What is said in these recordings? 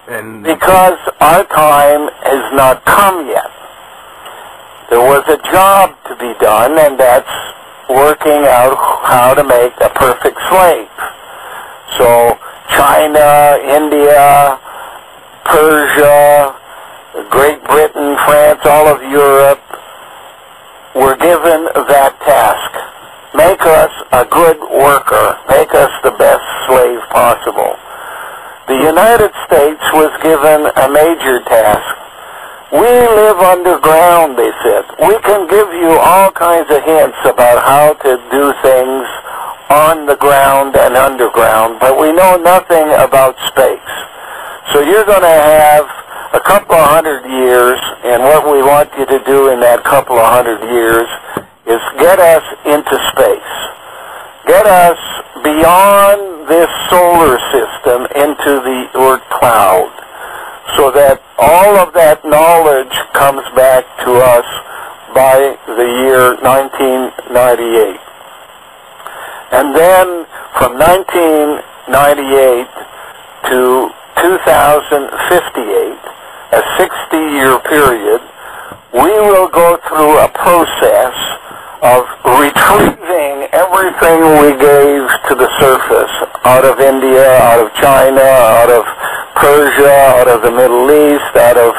And because our time has not come yet. There was a job to be done, and that's working out how to make a perfect slave. So China, India, Persia, Great Britain, France, all of Europe were given that task. Make us a good worker. Make us the best slave possible. The United States was given a major task. We live underground, they said. We can give you all kinds of hints about how to do things on the ground and underground, but we know nothing about space. So you're going to have a couple of 100 years, and what we want you to do in that couple of 100 years is get us into space. Get us beyond this solar system into the Oort cloud, so that all of that knowledge comes back to us by the year 1998. And then from 1998 to 2058, a 60-year period, we will go through a process of retrieving everything we gave to the surface out of India, out of China, out of Persia, out of the Middle East, out of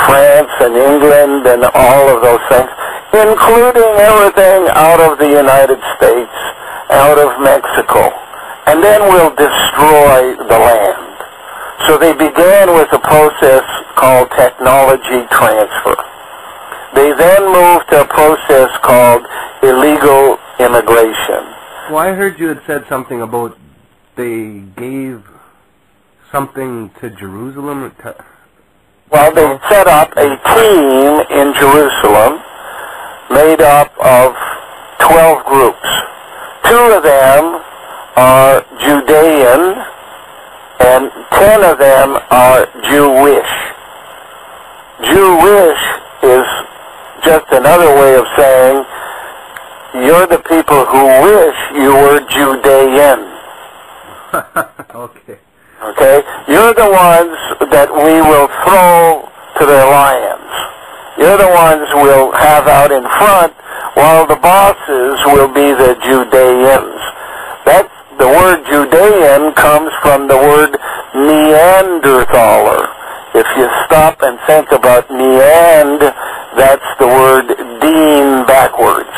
France and England and all of those things, including everything out of the United States, out of Mexico. And then we'll destroy the land. So they began with a process called technology transfer. They then moved to a process called illegal immigration. Well, I heard you had said something about they gave something to Jerusalem. Well, they set up a team in Jerusalem made up of 12 groups. 2 of them are Judean, and 10 of them are Jewish. Jewish is just another way of saying you're the people who wish you were Judean. Okay. Okay? You're the ones that we will throw to their lions. You're the ones we'll have out in front, while the bosses will be the Judeans. The word Judean comes from the word Neanderthaler. If you stop and think about Neand, that's the word Dean backwards.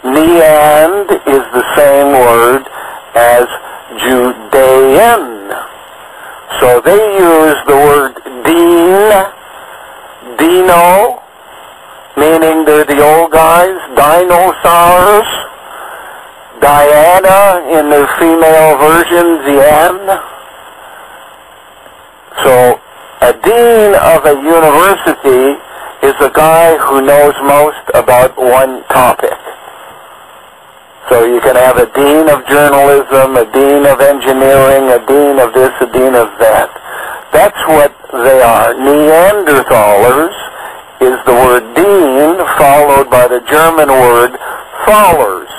Neand is the same word as Judean. So they use the word Dean, Dino, meaning they're the old guys, dinosaurs, Diana in their female version, Zian. So a dean of a university is a guy who knows most about one topic. So you can have a dean of journalism, a dean of engineering, a dean of this, a dean of that. That's what they are. Neanderthalers is the word dean, followed by the German word thalers.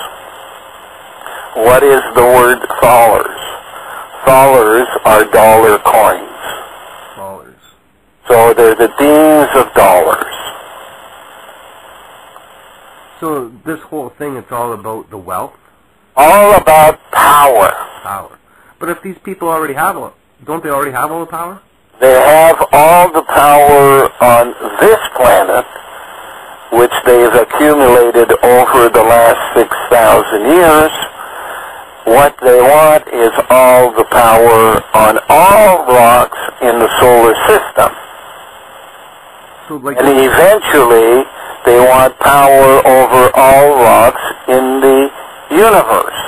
What is the word thalers? Thalers are dollar coins. Dollars. So they're the deans of dollars. So this whole thing, it's all about the wealth? All about power. Power. But if these people already have all, don't they already have all the power? They have all the power on this planet, which they've accumulated over the last 6,000 years. What they want is all the power on all rocks in the solar system. So like, and eventually, they want power over all rocks in the universe.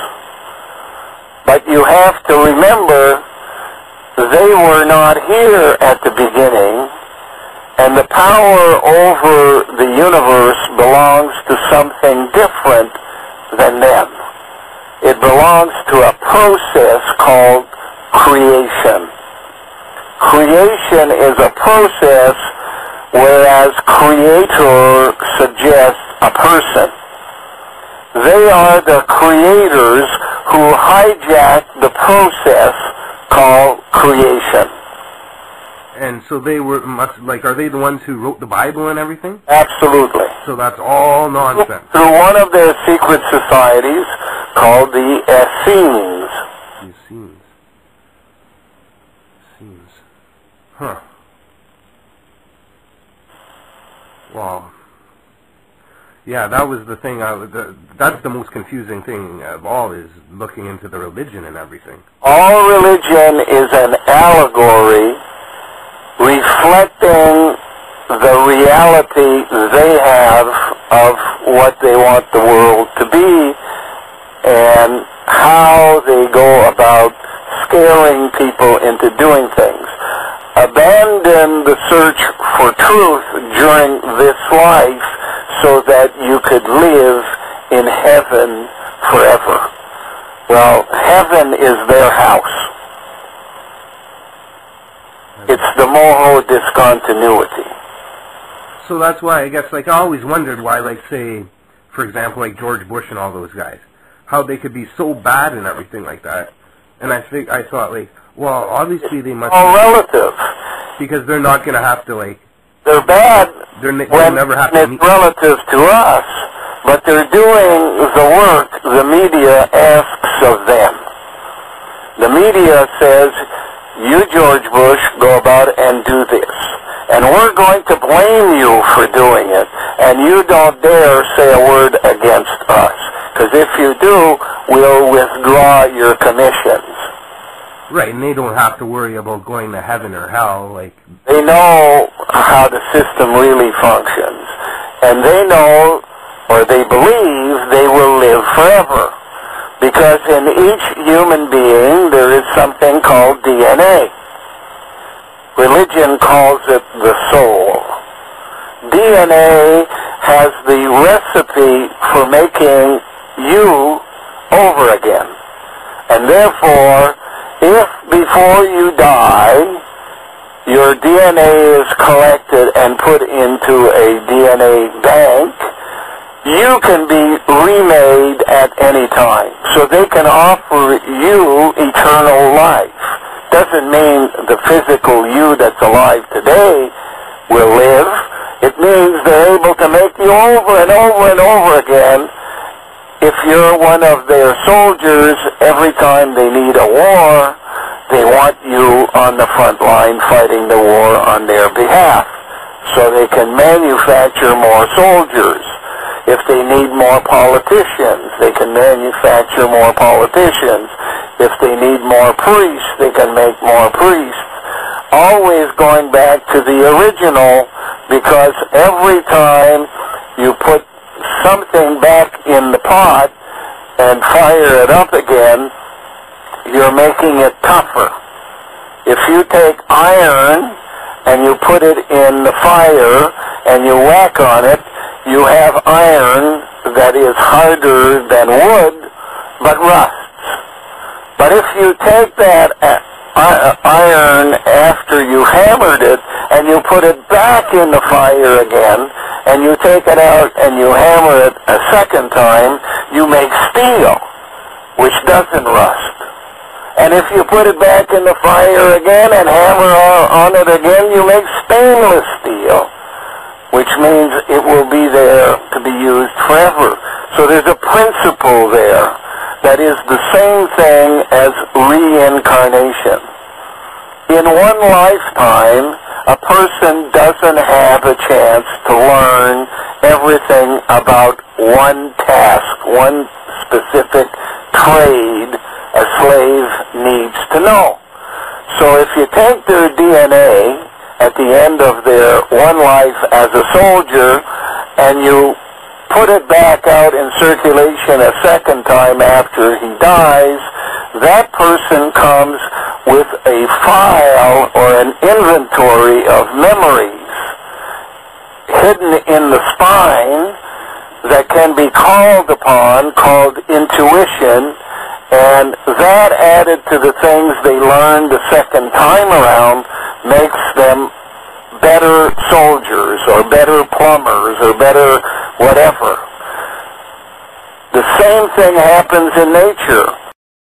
But you have to remember, they were not here at the beginning, and the power over the universe belongs to something different than them. It belongs to a process called creation. Creation is a process, whereas creator suggests a person. They are the creators who hijack the process called creation. creation. And so they were, are they the ones who wrote the Bible and everything? Absolutely. So that's all nonsense. Through one of their secret societies called the Essenes. Essenes. Huh. Wow. Yeah, that was the thing. That's the most confusing thing of all, is looking into the religion and everything. All religion is an allegory reflecting the reality they have of what they want the world to be and how they go about scaring people into doing things. Abandon the search for truth during this life so that you could live in heaven forever. Well, heaven is their house. It's the moho discontinuity. So that's why, I guess, I always wondered why, say, for example, George Bush and all those guys, how they could be so bad and everything like that. And I thought, well, obviously they must... all relative. Because they're not going to have to, they're bad they'll when never have to it's relative to us, but they're doing the work the media asks of them. The media says, you, George Bush, go about and do this. And we're going to blame you for doing it, and you don't dare say a word against us. Because if you do, we'll withdraw your commissions. Right, and they don't have to worry about going to heaven or hell. They know how the system really functions. And they know, or they believe, they will live forever. Because in each human being, there is something called DNA. Religion calls it the soul. DNA has the recipe for making you over again. And therefore, if before you die, your DNA is collected and put into a DNA bank, you can be remade at any time. So they can offer you eternal life. Doesn't mean the physical you that's alive today will live. It means they're able to make you over and over and over again. If you're one of their soldiers, every time they need a war, they want you on the front line fighting the war on their behalf. So they can manufacture more soldiers. If they need more politicians, they can manufacture more politicians. If they need more priests, they can make more priests. Always going back to the original, because every time you put something back in the pot and fire it up again, you're making it tougher. If you take iron and you put it in the fire and you whack on it, you have iron that is harder than wood, but rusts. But if you take that iron after you hammered it and you put it back in the fire again, and you take it out and you hammer it a second time, you make steel, which doesn't rust. And if you put it back in the fire again and hammer on it again, you make stainless steel, which means it will be there to be used forever. So there's a principle there that is the same thing as reincarnation. In one lifetime, a person doesn't have a chance to learn everything about one task, one specific trade a slave needs to know. So if you take their DNA at the end of their one life as a soldier and you put it back out in circulation a second time after he dies, that person comes with a file or an inventory of memories hidden in the spine that can be called upon, called intuition, and that added to the things they learned the second time around makes them better soldiers or better plumbers or better whatever. The same thing happens in nature.